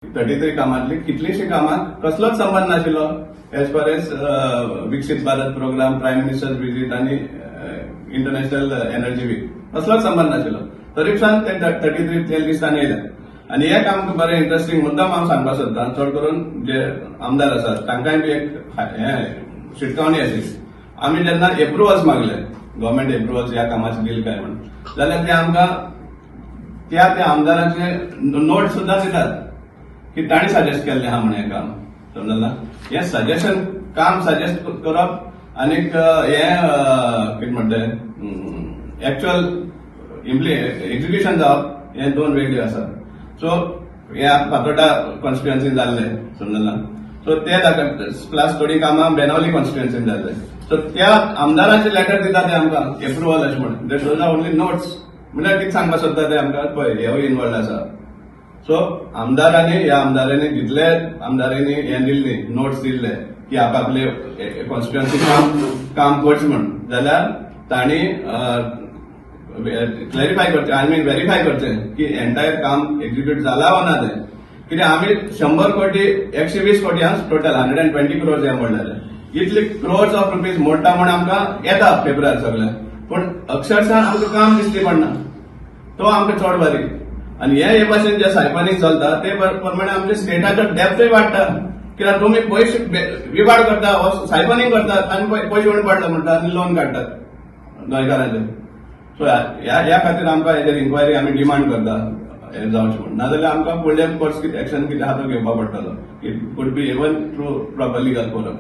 33 कामांतली कितलींशीं कामां कसलोच संबंध नाशिल्लो age far as Viksit Bharat programme, prime minister visit आणि इंटरनॅशनल एनर्जी वीक कसलोच संबंध नाशिल्लो. तरी सुद्दां ते 33 लिस्टान येयले. आणि हे काम बरें इंटरेस्टिंग मुद्दाम हांव सांगपाक सोदतां. चड करून जे आमदार आसात तांकांय बी एक शिटकावणी आशिल्ली. आमी जेन्ना एप्रुवल्स मागले, गव्हर्मेंट एप्रुवल्स ह्या कामाचे दिले काय म्हणून, जाल्यार ते आमकां त्या आमदारांचे नोट सुद्दां दितात की तांणी सजेस्ट केल्लें आहा म्हणून हें काम. समजलें? हें सजेशन काम सजेस्ट करप आनीक हें कितें म्हणटा एक्च्युअल एक्झिक्युशन जावप हे दोन वेगळे आसात. सो ह्या फातोर्डा कॉन्स्टिट्युएन्सीन जाल्लें. समजलें? सो ते प्लस थोडी कामां बेनावली कॉन्स्टिट्युएन्सीन जाल्ले. सो त्या आमदारांचे लेटर दिता ते आमकां एप्रुवल अशें म्हणून. दे डोज आर ओन्ली नोट्स. म्हणल्यार कितें सांगपाक सोदता ते आमकां पळय हेवूय इनवॉल्ड आसा. सो ह्या आमदारांनी जितले आमदारांनी हें दिल्ली नोट्स दिल्ले की आपआपले कॉन्स्टिट्युएन्सी काम करचें म्हणून, जाल्यार तांणी क्लॅरिफाय करचें, आय मीन व्हेरीफाय करचें की एंटायर काम एक्झिक्यूट जाला वा ना तें. कित्याक आमी 100 कोटी 120 कोटी टोटल 120 crores हें म्हणलेलें. इतले क्रोर्स ऑफ रुपीज मोडटा म्हण आमकां येता पेपरार सगळें, पूण अक्षरशः आमकां काम दिसली पडना. तो आमकां चड बारीक. आनी हे भाशेन जे सायफानींग चलता ते प्रमाणे आमच्या स्टेटाचो डेप्थय वाडटा. कित्याक तुमी पयशे विभाड करता, सायफानींग करतात आनी पयशे उणे पडटा म्हणटा आनी लोन काडटात गोंयकारांचे. सो ह्या खातीर आमकां हेजेर इन्क्वायरी आमी डिमांड करता हें जावचें म्हणून. नाजाल्यार आमकां फुडलें कोर्स एक्शन कितें आहा तो घेवपा पडटलो. It could be even through proper legal forum.